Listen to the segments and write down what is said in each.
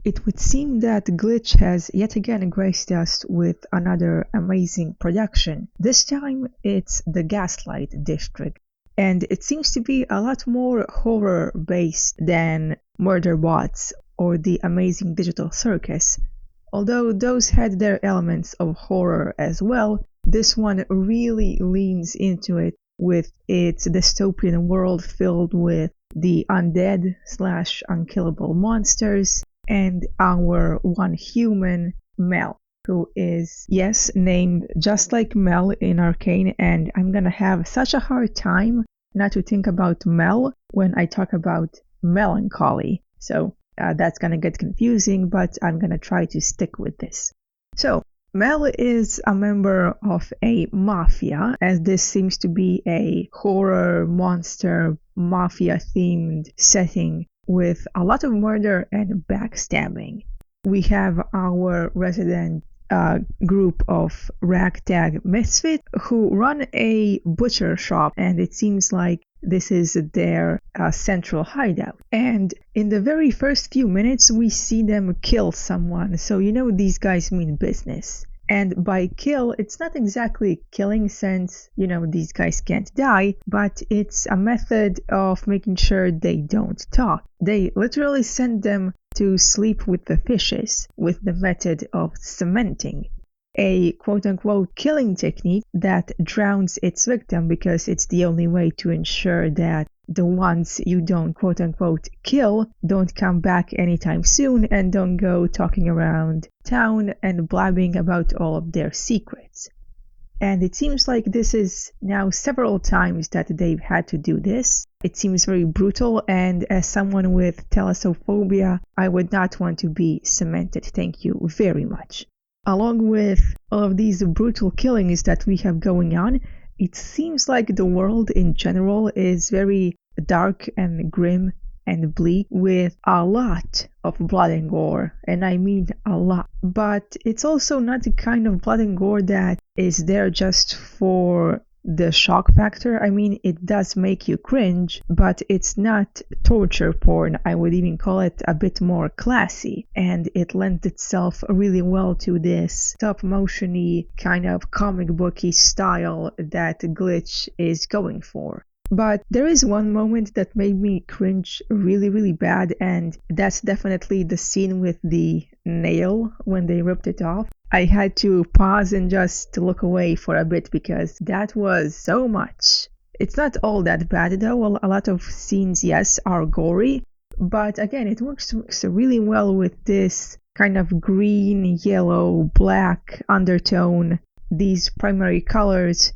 It would seem that Glitch has yet again graced us with another amazing production. This time it's the Gaslight District, and it seems to be a lot more horror based than Murder Bots or the Amazing Digital Circus. Although those had their elements of horror as well, this one really leans into it with its dystopian world filled with the undead / unkillable monsters and our one human, Mel, who is, yes, named just like Mel in Arcane, and I'm gonna have such a hard time not to think about Mel when I talk about melancholy. So that's gonna get confusing, but I'm gonna try to stick with this. So, Mel is a member of a mafia, as this seems to be a horror, monster, mafia-themed setting with a lot of murder and backstabbing. We have our resident group of ragtag misfits who run a butcher shop, and it seems like this is their central hideout. And in the very first few minutes, we see them kill someone, so you know these guys mean business. And by kill, it's not exactly killing since, you know, these guys can't die, but it's a method of making sure they don't talk. They literally send them to sleep with the fishes with the method of cementing, a quote-unquote killing technique that drowns its victim because it's the only way to ensure that the ones you don't quote-unquote kill don't come back anytime soon and don't go talking around town and blabbing about all of their secrets. And it seems like this is now several times that they've had to do this. It seems very brutal, and as someone with thalassophobia, I would not want to be cemented. Thank you very much. Along with all of these brutal killings that we have going on, it seems like the world in general is very dark and grim and bleak with a lot of blood and gore, and I mean a lot. But it's also not the kind of blood and gore that is there just for the shock factor. I mean, it does make you cringe, but it's not torture porn. I would even call it a bit more classy, and it lends itself really well to this stop motion-y kind of comic booky style that Glitch is going for. But there is one moment that made me cringe really, really bad, and that's definitely the scene with the nail when they ripped it off. I had to pause and just look away for a bit because that was so much. It's not all that bad though. Well, a lot of scenes, yes, are gory, but again, it works really well with this kind of green, yellow, black undertone, these primary colors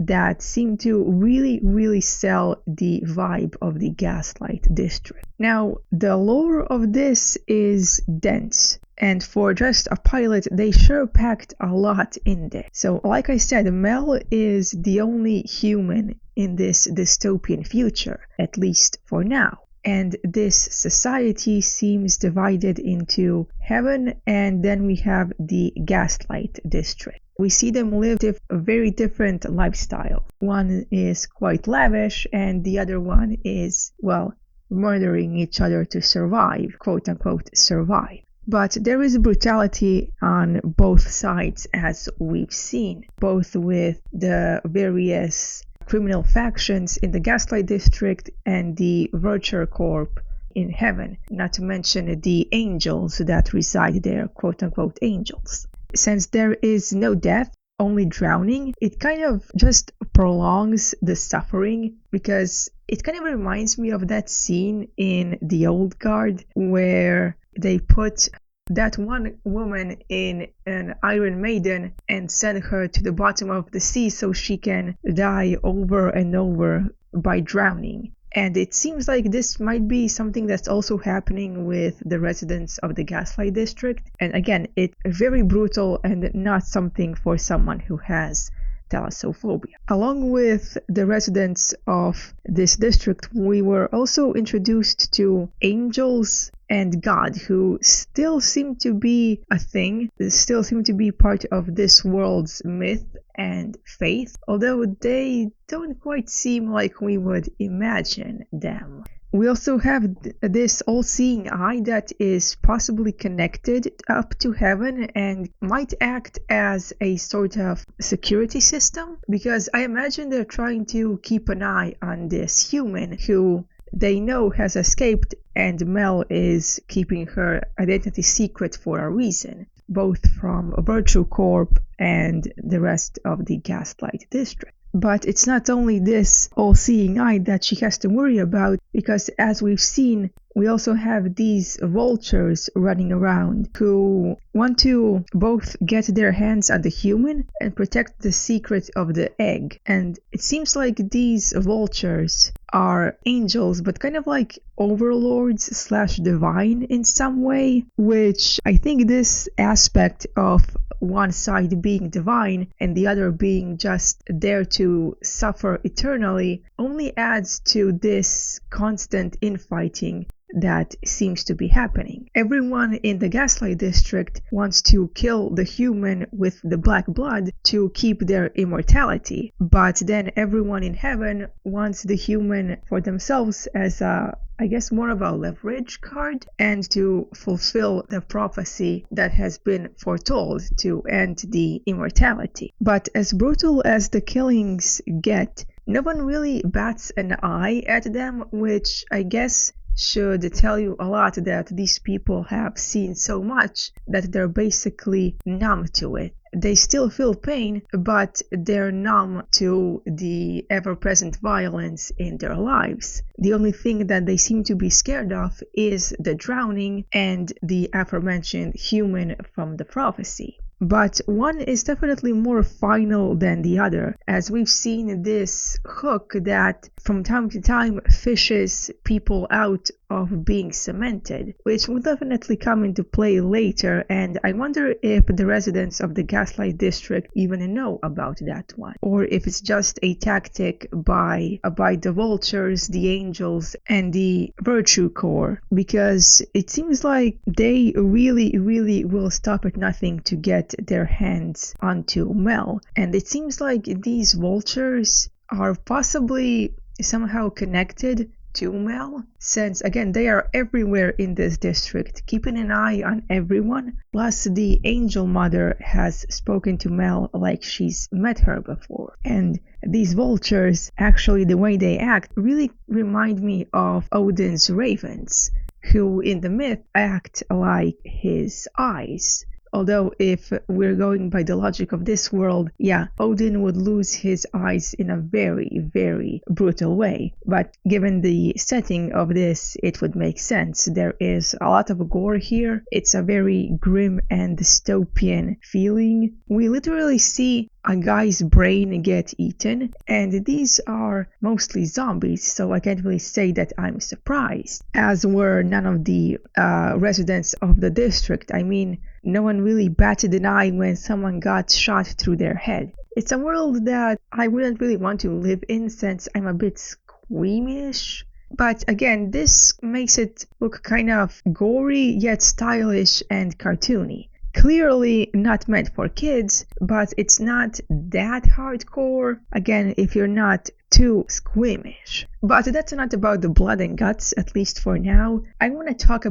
that seem to really, really sell the vibe of the Gaslight District. Now, the lore of this is dense, and for just a pilot, they sure packed a lot in there. So, like I said, Mel is the only human in this dystopian future, at least for now. And this society seems divided into heaven, and then we have the Gaslight District. We see them live a very different lifestyle. One is quite lavish, and the other one is, well, murdering each other to survive, quote unquote, survive. But there is brutality on both sides, as we've seen, both with the various criminal factions in the Gaslight District and the Virtue Corp in heaven, not to mention the angels that reside there, quote unquote angels. Since there is no death, only drowning, it kind of just prolongs the suffering because it kind of reminds me of that scene in The Old Guard where they put that one woman in an Iron Maiden and send her to the bottom of the sea so she can die over and over by drowning. And it seems like this might be something that's also happening with the residents of the Gaslight District. And again, it's very brutal and not something for someone who has thalassophobia. Along with the residents of this district, we were also introduced to angels and God, who still seem to be a thing, still seem to be part of this world's myth and faith, although they don't quite seem like we would imagine them. We also have this all-seeing eye that is possibly connected up to heaven and might act as a sort of security system, because I imagine they're trying to keep an eye on this human who they know has escaped, and Mel is keeping her identity secret for a reason, both from Virtue Corp and the rest of the Gaslight District. But it's not only this all-seeing eye that she has to worry about, because as we've seen, we also have these vultures running around who want to both get their hands on the human and protect the secret of the egg. And it seems like these vultures are angels, but kind of like overlords slash divine in some way, which I think this aspect of one side being divine and the other being just there to suffer eternally only adds to this constant infighting that seems to be happening. Everyone in the Gaslight District wants to kill the human with the black blood to keep their immortality, but then everyone in heaven wants the human for themselves as I guess more of a leverage card, and to fulfill the prophecy that has been foretold to end the immortality. But as brutal as the killings get, no one really bats an eye at them, which I guess should tell you a lot that these people have seen so much that they're basically numb to it. They still feel pain, but they're numb to the ever-present violence in their lives. The only thing that they seem to be scared of is the drowning and the aforementioned human from the prophecy. But one is definitely more final than the other, as we've seen this hook that from time to time fishes people out of being cemented, which will definitely come into play later, and I wonder if the residents of the Gaslight District even know about that one, or if it's just a tactic by the vultures, the angels, and the Virtue Corps, because it seems like they really will stop at nothing to get their hands onto Mel, and it seems like these vultures are possibly somehow connected to Mel, since again they are everywhere in this district, keeping an eye on everyone. Plus the angel mother has spoken to Mel like she's met her before, and these vultures, actually the way they act, really remind me of Odin's ravens, who in the myth act like his eyes. Although if we're going by the logic of this world, yeah, Odin would lose his eyes in a very brutal way. But given the setting of this, it would make sense. There is a lot of gore here. It's a very grim and dystopian feeling. We literally see a guy's brain get eaten, and these are mostly zombies, so I can't really say that I'm surprised, as were none of the residents of the district. I mean, no one really batted an eye when someone got shot through their head. It's a world that I wouldn't really want to live in, since I'm a bit squeamish. But again, this makes it look kind of gory yet stylish and cartoony. Clearly not meant for kids, but it's not that hardcore, again, if you're not too squeamish. But that's not about the blood and guts, at least for now. I want to talk a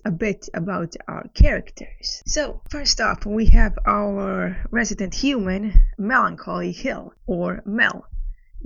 bit about our characters. So, first up, we have our resident human, Melancholy Hill, or Mel.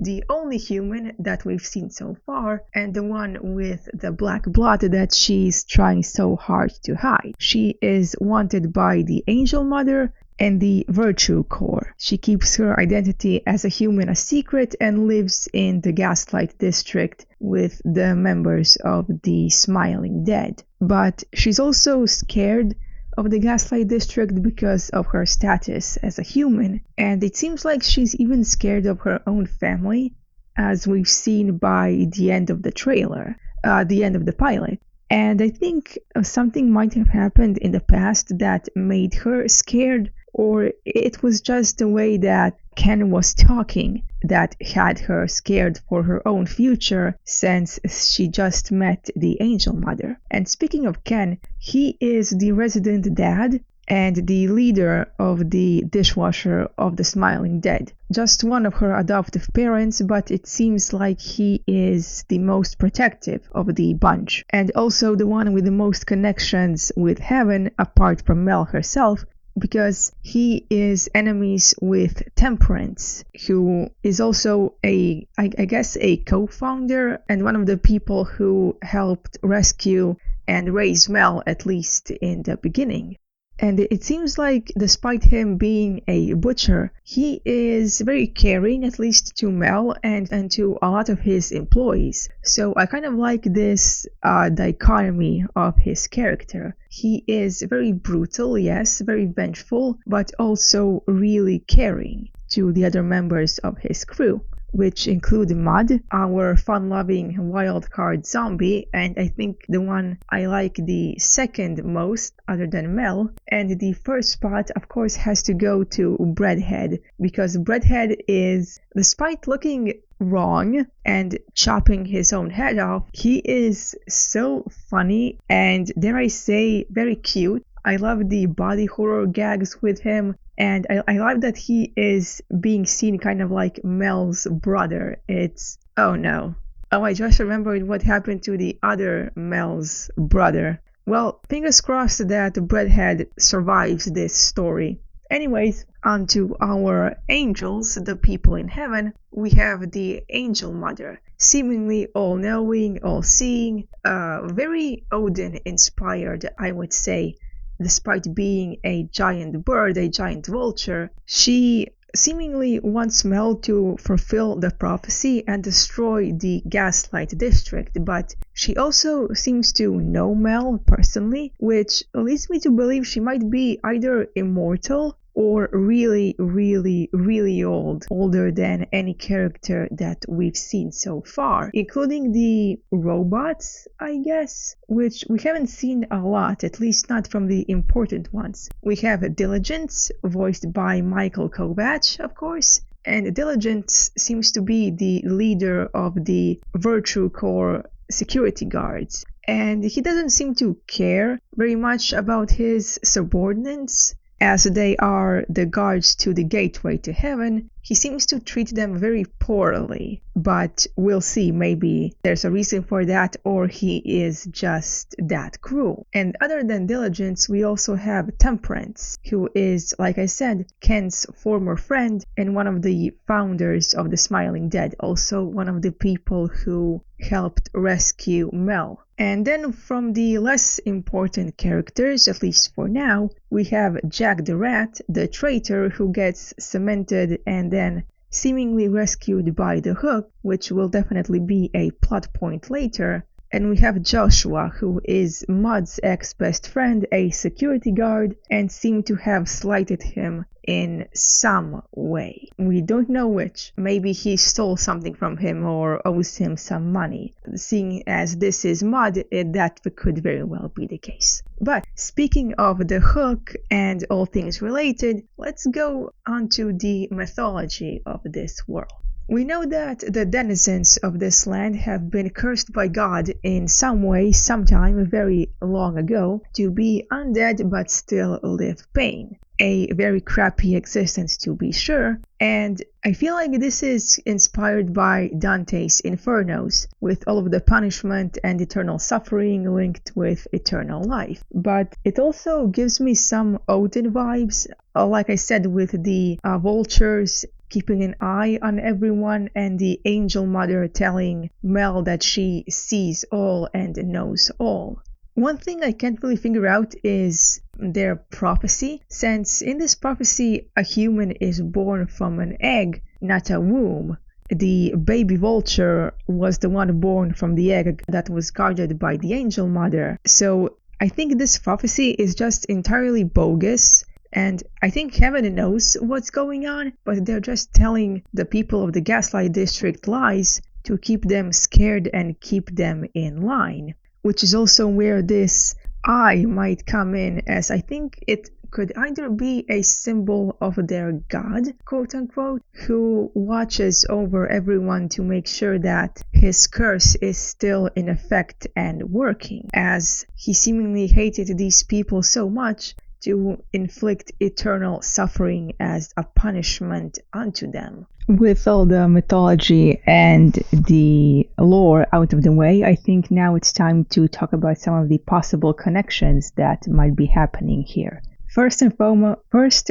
The only human that we've seen so far, and the one with the black blood that she's trying so hard to hide. She is wanted by the Angel Mother and the Virtue Corps. She keeps her identity as a human a secret and lives in the Gaslight District with the members of the Smiling Dead. But she's also scared of the Gaslight District because of her status as a human, and it seems like she's even scared of her own family, as we've seen by the end of the trailer, the end of the pilot. And I think something might have happened in the past that made her scared, or it was just the way that Ken was talking that had her scared for her own future, since she just met the Angel Mother. And speaking of Ken, he is the resident dad, and the leader of the dishwasher of the Smiling Dead. Just one of her adoptive parents, but it seems like he is the most protective of the bunch, and also the one with the most connections with heaven apart from Mel herself, because he is enemies with Temperance, who is also I guess a co-founder and one of the people who helped rescue and raise Mel, at least in the beginning. And it seems like despite him being a butcher, he is very caring, at least to Mel and to a lot of his employees. So I kind of like this dichotomy of his character. He is very brutal, yes, very vengeful, but also really caring to the other members of his crew, which include Mud, our fun-loving wildcard zombie, and I think the one I like the second most, other than Mel. And the first spot, of course, has to go to Breadhead, because Breadhead is, despite looking wrong and chopping his own head off, he is so funny and, dare I say, very cute. I love the body horror gags with him, and I love that he is being seen kind of like Mel's brother. It's... oh no. Oh, I just remembered what happened to the other Mel's brother. Well, fingers crossed that Breadhead survives this story. Anyways, on to our angels, the people in heaven. We have the Angel Mother, seemingly all-knowing, all-seeing, very Odin-inspired, I would say. Despite being a giant bird, a giant vulture, she seemingly wants Mel to fulfill the prophecy and destroy the Gaslight district, but she also seems to know Mel personally, which leads me to believe she might be either immortal or really, really, really old, older than any character that we've seen so far, including the robots, I guess, which we haven't seen a lot, at least not from the important ones. We have Diligence, voiced by Michael Kovach, of course, and Diligence seems to be the leader of the Virtue Core security guards, and he doesn't seem to care very much about his subordinates, as they are the guards to the gateway to heaven. He seems to treat them very poorly, but we'll see, maybe there's a reason for that, or he is just that cruel. And other than Diligence, we also have Temperance, who is, like I said, Ken's former friend and one of the founders of the Smiling Dead, also one of the people who helped rescue Mel. And then from the less important characters, at least for now, we have Jack the Rat, the traitor who gets cemented and then seemingly rescued by the Hook, which will definitely be a plot point later. And we have Joshua, who is Mud's ex-best friend, a security guard, and seem to have slighted him in some way. We don't know which. Maybe he stole something from him or owes him some money. Seeing as this is Mud, that could very well be the case. But speaking of the Hook and all things related, let's go on to the mythology of this world. We know that the denizens of this land have been cursed by God in some way, sometime very long ago, to be undead but still live pain. A very crappy existence, to be sure, and I feel like this is inspired by Dante's Infernos, with all of the punishment and eternal suffering linked with eternal life. But it also gives me some Odin vibes, like I said, with the vultures keeping an eye on everyone, and the Angel Mother telling Mel that she sees all and knows all. One thing I can't really figure out is their prophecy, since in this prophecy a human is born from an egg, not a womb. The baby vulture was the one born from the egg that was guarded by the Angel Mother. So I think this prophecy is just entirely bogus. And I think heaven knows what's going on, but they're just telling the people of the Gaslight District lies to keep them scared and keep them in line. Which is also where this eye might come in, as I think it could either be a symbol of their god, quote unquote, who watches over everyone to make sure that his curse is still in effect and working, as he seemingly hated these people so much to inflict eternal suffering as a punishment unto them. With all the mythology and the lore out of the way, I think now it's time to talk about some of the possible connections that might be happening here. First and foremost,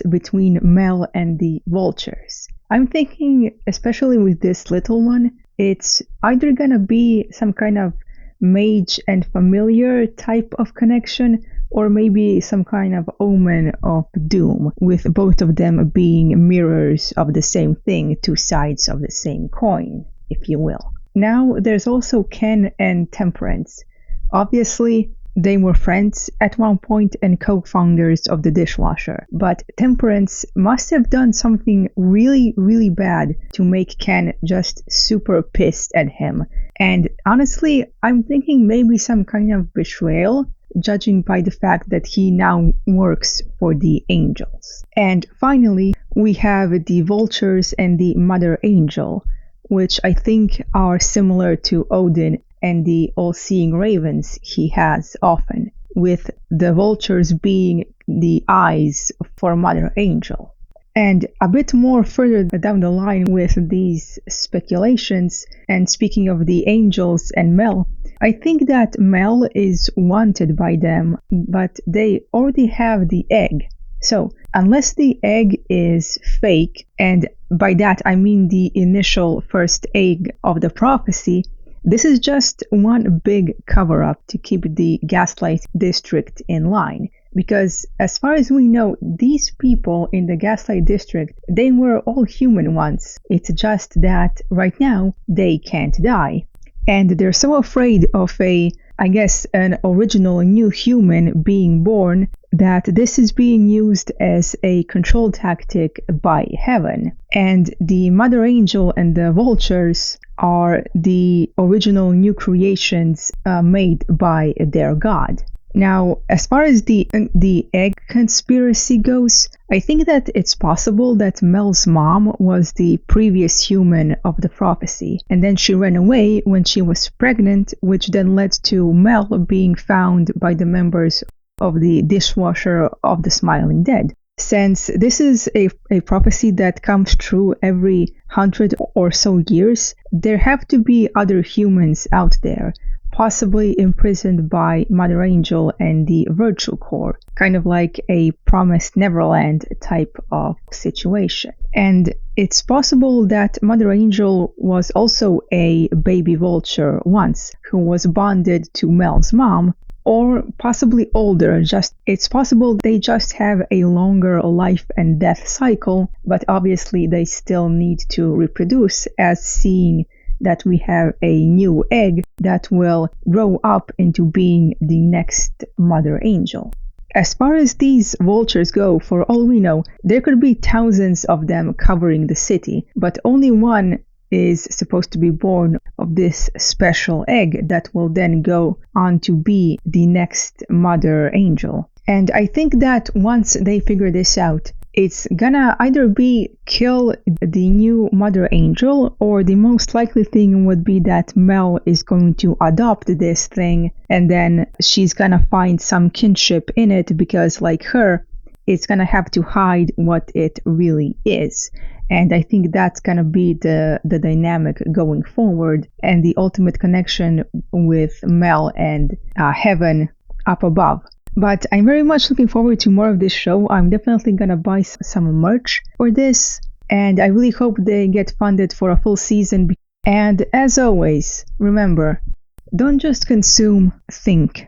between Mel and the vultures. I'm thinking, especially with this little one, it's either gonna be some kind of mage and familiar type of connection, or maybe some kind of omen of doom, with both of them being mirrors of the same thing, two sides of the same coin, if you will. Now, there's also Ken and Temperance. Obviously, they were friends at one point and co-founders of the dishwasher, but Temperance must have done something really, really bad to make Ken just super pissed at him. And honestly, I'm thinking maybe some kind of betrayal, judging by the fact that he now works for the angels. And finally, we have the vultures and the mother angel, which I think are similar to Odin and the all-seeing ravens he has often, with the vultures being the eyes for Mother Angel. And a bit more further down the line with these speculations, and speaking of the angels and Mel, I think that Mel is wanted by them, but they already have the egg. So, unless the egg is fake, and by that I mean the initial first egg of the prophecy, this is just one big cover-up to keep the Gaslight district in line. Because as far as we know, these people in the Gaslight district, they were all human once. It's just that right now they can't die. And they're so afraid of an original new human being born, that this is being used as a control tactic by heaven. And the Mother Angel and the vultures are the original new creations made by their god. Now, as far as the egg conspiracy goes, I think that it's possible that Mel's mom was the previous human of the prophecy, and then she ran away when she was pregnant, which then led to Mel being found by the members of the dishwasher of the Smiling Dead. Since this is a prophecy that comes true every 100 or so years, there have to be other humans out there, possibly imprisoned by Mother Angel and the Virtual Core, kind of like a Promised Neverland type of situation. And it's possible that Mother Angel was also a baby vulture once, who was bonded to Mel's mom, or possibly older. It's possible they just have a longer life and death cycle, but obviously they still need to reproduce, as seeing that we have a new egg that will grow up into being the next Mother Angel. As far as these vultures go, for all we know, there could be thousands of them covering the city, but only one is supposed to be born of this special egg that will then go on to be the next Mother Angel. And I think that once they figure this out, it's gonna either be kill the new Mother Angel, or the most likely thing would be that Mel is going to adopt this thing, and then she's gonna find some kinship in it, because like her, it's gonna have to hide what it really is. And I think that's gonna be the dynamic going forward, and the ultimate connection with Mel and heaven up above. But I'm very much looking forward to more of this show. I'm definitely gonna buy some merch for this, and I really hope they get funded for a full season. And as always, remember, don't just consume, think.